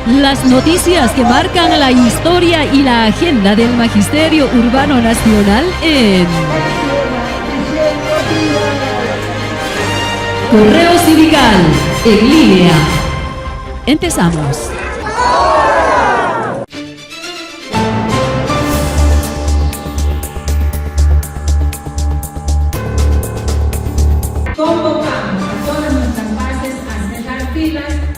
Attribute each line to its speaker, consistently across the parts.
Speaker 1: Las noticias que marcan la historia y la agenda del Magisterio Urbano Nacional en Correo Sindical en línea. Empezamos.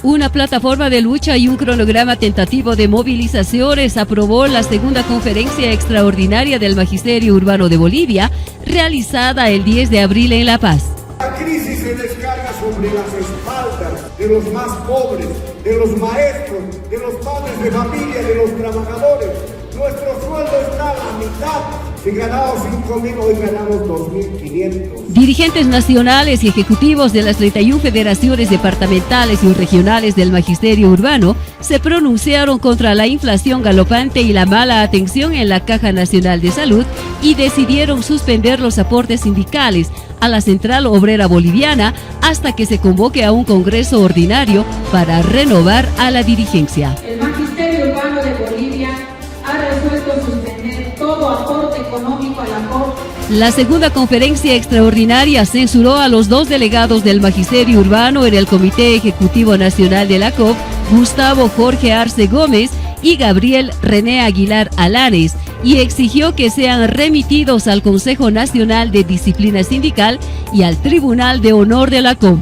Speaker 1: Una plataforma de lucha y un cronograma tentativo de movilizaciones aprobó la segunda conferencia extraordinaria del Magisterio Urbano de Bolivia, realizada el 10 de abril en La Paz.
Speaker 2: La crisis se descarga sobre las espaldas de los más pobres, de los maestros, de los padres de familia, de los trabajadores. Nuestro sueldo está a la mitad. Si ganamos 5.000, hoy ganamos 2.500.
Speaker 1: Dirigentes nacionales y ejecutivos de las 31 federaciones departamentales y regionales del Magisterio Urbano se pronunciaron contra la inflación galopante y la mala atención en la Caja Nacional de Salud y decidieron suspender los aportes sindicales a la Central Obrera Boliviana hasta que se convoque a un congreso ordinario para renovar a la dirigencia.
Speaker 3: El Magisterio Urbano de Bolivia ha resuelto suspender todo aporte económico a la COP.
Speaker 1: La segunda conferencia extraordinaria censuró a los dos delegados del Magisterio Urbano en el Comité Ejecutivo Nacional de la COP, Gustavo Jorge Arce Gómez y Gabriel René Aguilar Alanes, y exigió que sean remitidos al Consejo Nacional de Disciplina Sindical y al Tribunal de Honor de la COP.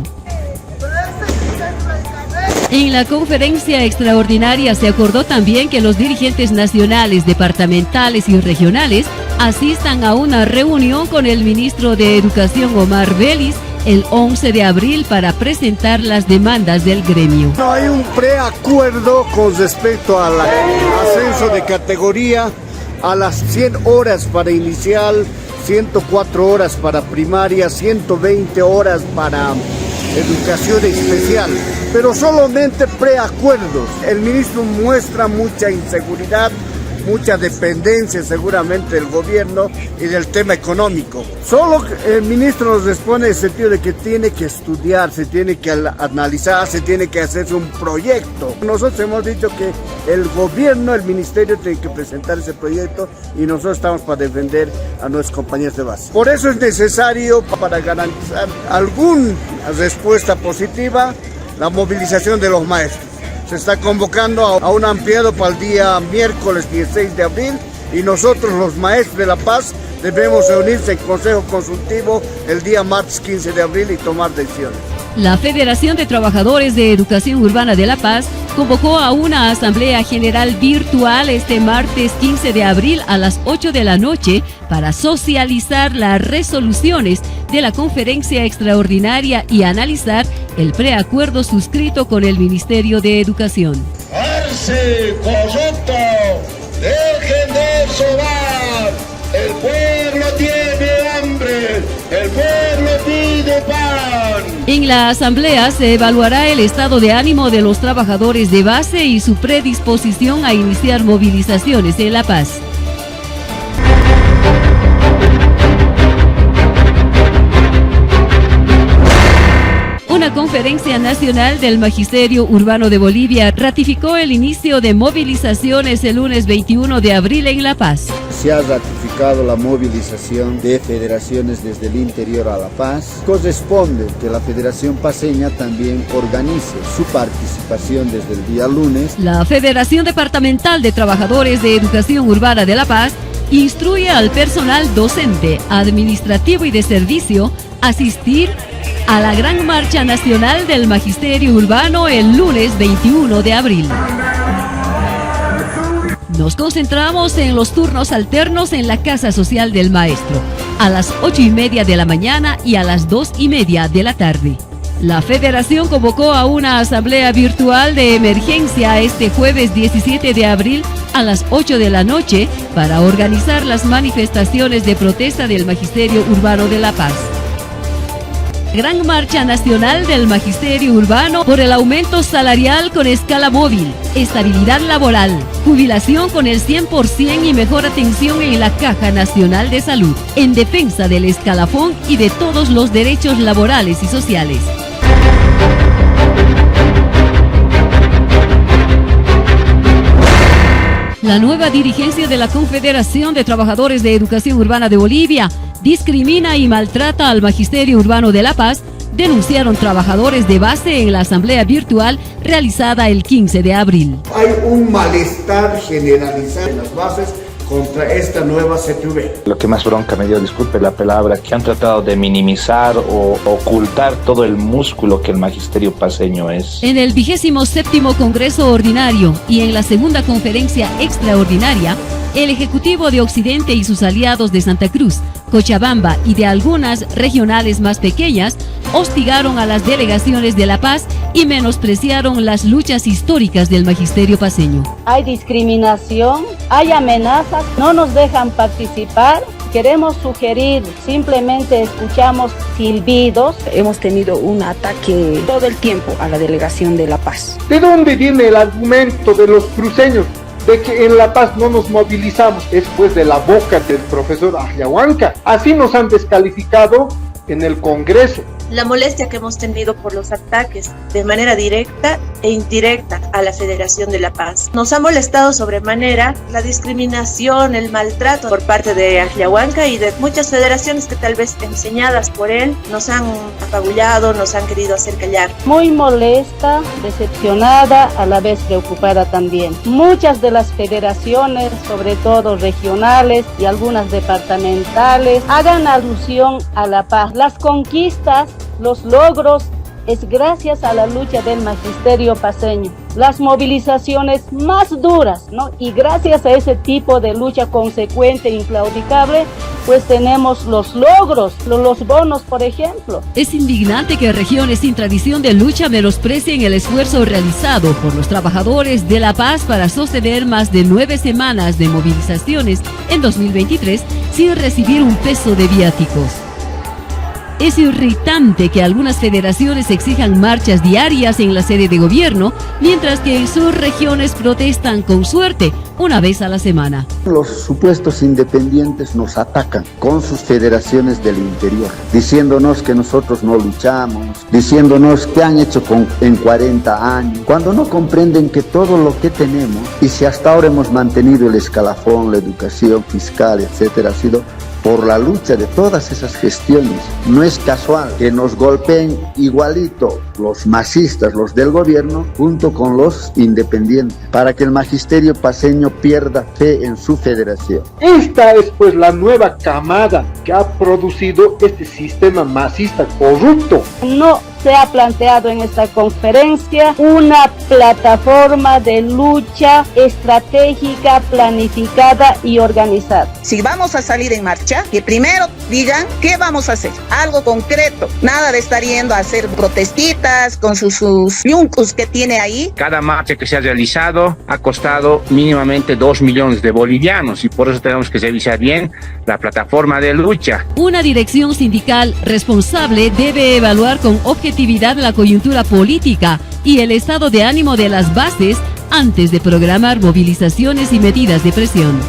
Speaker 1: En la conferencia extraordinaria se acordó también que los dirigentes nacionales, departamentales y regionales asistan a una reunión con el ministro de Educación Omar Vélez el 11 de abril para presentar las demandas del gremio.
Speaker 4: No hay un preacuerdo con respecto al ascenso de categoría a las 100 horas para inicial, 104 horas para primaria, 120 horas para educación especial, pero solamente preacuerdos. El ministro muestra mucha inseguridad, mucha dependencia seguramente del gobierno y del tema económico. Solo el ministro nos responde en el sentido de que tiene que estudiar, se tiene que analizar, se tiene que hacerse un proyecto. Nosotros hemos dicho que el gobierno, el ministerio tiene que presentar ese proyecto y nosotros estamos para defender a nuestros compañeros de base. Por eso es necesario, para garantizar alguna respuesta positiva, la movilización de los maestros. Se está convocando a un ampliado para el día miércoles 16 de abril y nosotros los maestros de La Paz debemos reunirse en Consejo Consultivo el día martes 15 de abril y tomar decisiones.
Speaker 1: La Federación de Trabajadores de Educación Urbana de La Paz convocó a una asamblea general virtual este martes 15 de abril a las 8 de la noche para socializar las resoluciones de la conferencia extraordinaria y analizar el preacuerdo suscrito con el Ministerio de Educación.
Speaker 5: ¡Arce, corrupto! ¡Dejen de sobar! ¡El pueblo tiene hambre! ¡El pueblo pide pan!
Speaker 1: En la asamblea se evaluará el estado de ánimo de los trabajadores de base y su predisposición a iniciar movilizaciones en La Paz. Una conferencia nacional del Magisterio Urbano de Bolivia ratificó el inicio de movilizaciones el lunes 21 de abril en La Paz.
Speaker 6: Se ha ratificado la movilización de federaciones desde el interior a La Paz. Corresponde que la Federación Paceña también organice su participación desde el día lunes.
Speaker 1: La Federación Departamental de Trabajadores de Educación Urbana de La Paz instruye al personal docente, administrativo y de servicio a asistir a la Gran Marcha Nacional del Magisterio Urbano el lunes 21 de abril. Nos concentramos en los turnos alternos en la Casa Social del Maestro, a las 8:30 de la mañana y a las 2:30 de la tarde. La Federación convocó a una asamblea virtual de emergencia este jueves 17 de abril a las 8 de la noche para organizar las manifestaciones de protesta del Magisterio Urbano de La Paz. Gran Marcha Nacional del Magisterio Urbano por el aumento salarial con escala móvil, estabilidad laboral, jubilación con el 100% y mejor atención en la Caja Nacional de Salud, en defensa del escalafón y de todos los derechos laborales y sociales. La nueva dirigencia de la Confederación de Trabajadores de Educación Urbana de Bolivia discrimina y maltrata al Magisterio Urbano de La Paz, denunciaron trabajadores de base en la asamblea virtual realizada el 15 de abril.
Speaker 2: Hay un malestar generalizado en las bases contra esta nueva CTV.
Speaker 7: Lo que más bronca me dio, disculpe la palabra, que han tratado de minimizar o ocultar todo el músculo que el magisterio paceño es.
Speaker 1: En el 27º Congreso Ordinario y en la segunda conferencia extraordinaria, el Ejecutivo de Occidente y sus aliados de Santa Cruz, Cochabamba y de algunas regionales más pequeñas hostigaron a las delegaciones de La Paz y menospreciaron las luchas históricas del magisterio paceño.
Speaker 8: Hay discriminación, hay amenazas, no nos dejan participar. Queremos sugerir, simplemente escuchamos silbidos.
Speaker 9: Hemos tenido un ataque todo el tiempo a la delegación de La Paz.
Speaker 10: ¿De dónde viene el argumento de los cruceños de que en La Paz no nos movilizamos? Es pues de la boca del profesor Ajiahuanca. Así nos han descalificado en el Congreso.
Speaker 11: La molestia que hemos tenido por los ataques de manera directa e indirecta a la Federación de La Paz. Nos ha molestado sobremanera la discriminación, el maltrato por parte de Ajiahuanca y de muchas federaciones que tal vez enseñadas por él nos han apabullado, nos han querido hacer callar.
Speaker 8: Muy molesta, decepcionada, a la vez preocupada también. Muchas de las federaciones, sobre todo regionales y algunas departamentales, hagan alusión a La Paz. Las conquistas, los logros, es gracias a la lucha del magisterio paceño. Las movilizaciones más duras, ¿no? Y gracias a ese tipo de lucha consecuente e inclaudicable, pues tenemos los logros, los bonos, por ejemplo.
Speaker 1: Es indignante que regiones sin tradición de lucha menosprecien el esfuerzo realizado por los trabajadores de La Paz para sostener más de 9 semanas de movilizaciones en 2023 sin recibir un peso de viáticos. Es irritante que algunas federaciones exijan marchas diarias en la sede de gobierno, mientras que en sus regiones protestan con suerte una vez a la semana.
Speaker 6: Los supuestos independientes nos atacan con sus federaciones del interior, diciéndonos que nosotros no luchamos, diciéndonos que han hecho en 40 años, cuando no comprenden que todo lo que tenemos, y si hasta ahora hemos mantenido el escalafón, la educación fiscal, etcétera, ha sido por la lucha de todas esas gestiones. No es casual que nos golpeen igualito los masistas, los del gobierno, junto con los independientes, para que el magisterio paceño pierda fe en su federación.
Speaker 10: Esta es pues la nueva camada que ha producido este sistema masista corrupto.
Speaker 8: No se ha planteado en esta conferencia una plataforma de lucha estratégica, planificada y organizada.
Speaker 9: Si vamos a salir en marcha, que primero digan qué vamos a hacer, algo concreto, nada de estar yendo a hacer protestitas con sus yuncos que tiene ahí.
Speaker 7: Cada marcha que se ha realizado ha costado mínimamente 2 millones de bolivianos y por eso tenemos que revisar bien la plataforma de lucha.
Speaker 1: Una dirección sindical responsable debe evaluar con objetividad la coyuntura política y el estado de ánimo de las bases antes de programar movilizaciones y medidas de presión.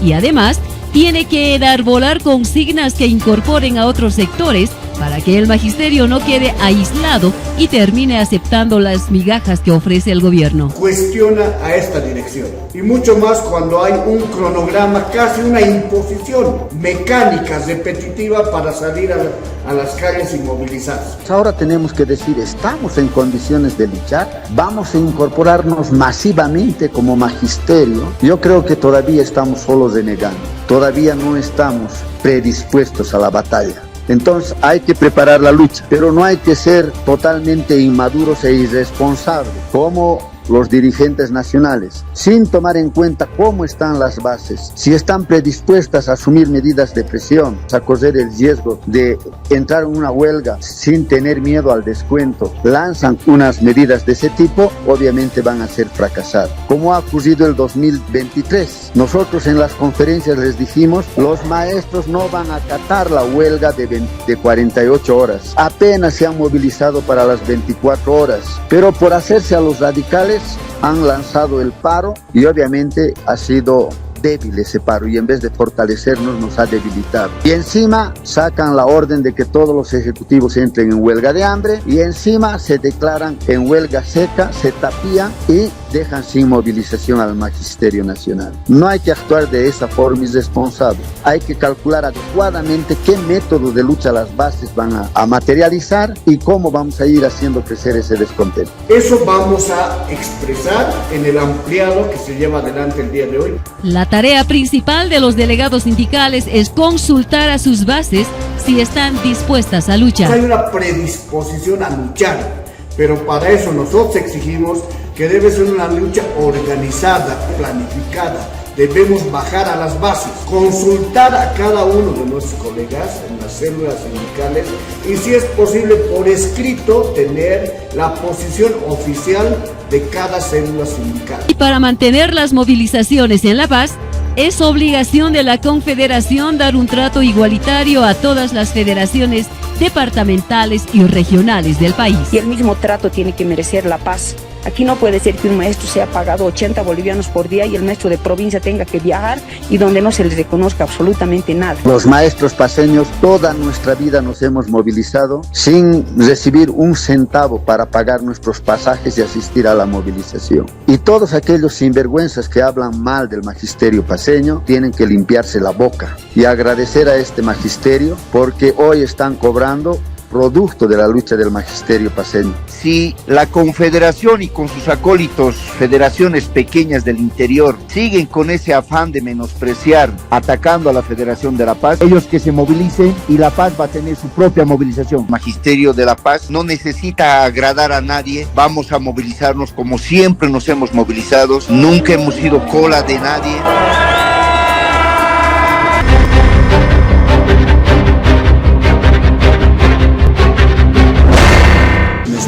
Speaker 1: Y además, tiene que enarbolar consignas que incorporen a otros sectores para que el magisterio no quede aislado y termine aceptando las migajas que ofrece el gobierno.
Speaker 2: Cuestiona a esta dirección, y mucho más cuando hay un cronograma, casi una imposición mecánica, repetitiva para salir a las calles y movilizarse.
Speaker 6: Ahora tenemos que decir, estamos en condiciones de luchar, vamos a incorporarnos masivamente como magisterio. Yo creo que todavía estamos solos renegando, todavía no estamos predispuestos a la batalla. Entonces hay que preparar la lucha, pero no hay que ser totalmente inmaduros e irresponsables como los dirigentes nacionales, sin tomar en cuenta cómo están las bases, si están predispuestas a asumir medidas de presión, a correr el riesgo de entrar en una huelga sin tener miedo al descuento, lanzan unas medidas de ese tipo, obviamente van a ser fracasadas, como ha ocurrido el 2023. Nosotros en las conferencias les dijimos, los maestros no van a acatar la huelga de 48 horas, apenas se han movilizado para las 24 horas, pero por hacerse a los radicales han lanzado el paro y obviamente ha sido débil ese paro y en vez de fortalecernos nos ha debilitado. Y encima sacan la orden de que todos los ejecutivos entren en huelga de hambre y encima se declaran en huelga seca, se tapían y dejan sin movilización al Magisterio Nacional. No hay que actuar de esa forma irresponsable. Hay que calcular adecuadamente qué métodos de lucha las bases van a materializar y cómo vamos a ir haciendo crecer ese descontento.
Speaker 2: Eso vamos a expresar en el ampliado que se lleva adelante el día de hoy.
Speaker 1: La tarea principal de los delegados sindicales es consultar a sus bases si están dispuestas a luchar.
Speaker 2: Hay una predisposición a luchar, pero para eso nosotros exigimos que debe ser una lucha organizada, planificada. Debemos bajar a las bases, consultar a cada uno de nuestros colegas en las células sindicales y, si es posible, por escrito, tener la posición oficial de cada célula sindical.
Speaker 1: Y para mantener las movilizaciones en La Paz, es obligación de la Confederación dar un trato igualitario a todas las federaciones departamentales y regionales del país.
Speaker 12: Y el mismo trato tiene que merecer La Paz. Aquí no puede ser que un maestro sea pagado 80 bolivianos por día y el maestro de provincia tenga que viajar y donde no se les reconozca absolutamente nada.
Speaker 6: Los maestros paceños toda nuestra vida nos hemos movilizado sin recibir un centavo para pagar nuestros pasajes y asistir a la movilización. Y todos aquellos sinvergüenzas que hablan mal del magisterio paceño tienen que limpiarse la boca y agradecer a este magisterio porque hoy están cobrando producto de la lucha del magisterio paceño.
Speaker 13: Si la Confederación y con sus acólitos, federaciones pequeñas del interior, siguen con ese afán de menospreciar, atacando a la Federación de La Paz, ellos que se movilicen y La Paz va a tener su propia movilización. Magisterio de La Paz no necesita agradar a nadie, vamos a movilizarnos como siempre nos hemos movilizado, nunca hemos sido cola de nadie.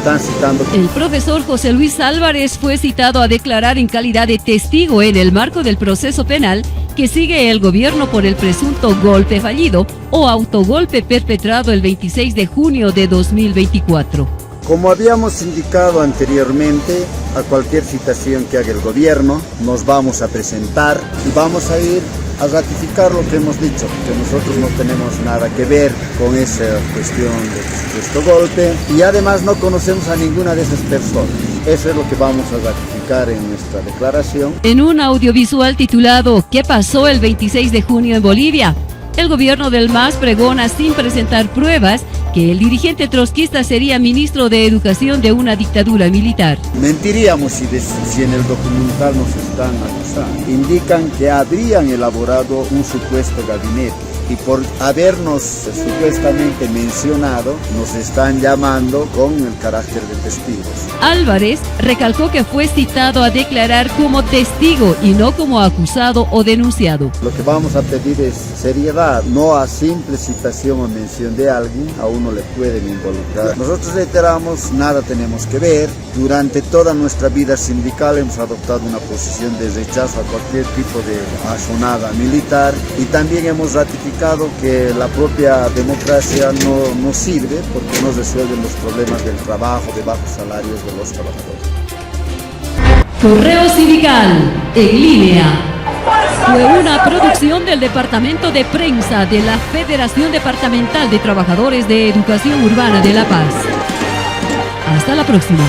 Speaker 6: Están citando.
Speaker 1: El profesor José Luis Álvarez fue citado a declarar en calidad de testigo en el marco del proceso penal que sigue el gobierno por el presunto golpe fallido o autogolpe perpetrado el 26 de junio de 2024.
Speaker 6: Como habíamos indicado anteriormente, a cualquier citación que haga el gobierno, nos vamos a presentar y vamos a ir a ratificar lo que hemos dicho, que nosotros no tenemos nada que ver con esa cuestión de supuesto golpe y además no conocemos a ninguna de esas personas. Eso es lo que vamos a ratificar en nuestra declaración.
Speaker 1: En un audiovisual titulado ¿Qué pasó el 26 de junio en Bolivia?, el gobierno del MAS pregona sin presentar pruebas que el dirigente trotskista sería ministro de Educación de una dictadura militar.
Speaker 6: Mentiríamos si en el documental nos están acusando. Indican que habrían elaborado un supuesto gabinete y por habernos supuestamente mencionado, nos están llamando con el carácter de testigos.
Speaker 1: Álvarez recalcó que fue citado a declarar como testigo y no como acusado o denunciado.
Speaker 6: Lo que vamos a pedir es seriedad, no a simple citación o mención de alguien, a uno le pueden involucrar. Nosotros reiteramos, nada tenemos que ver. Durante toda nuestra vida sindical hemos adoptado una posición de rechazo a cualquier tipo de asonada militar y también hemos ratificado que la propia democracia no sirve porque no resuelve los problemas del trabajo, de bajos salarios de los trabajadores.
Speaker 1: Correo Sindical en línea fue una producción del Departamento de Prensa de la Federación Departamental de Trabajadores de Educación Urbana de La Paz. Hasta la próxima.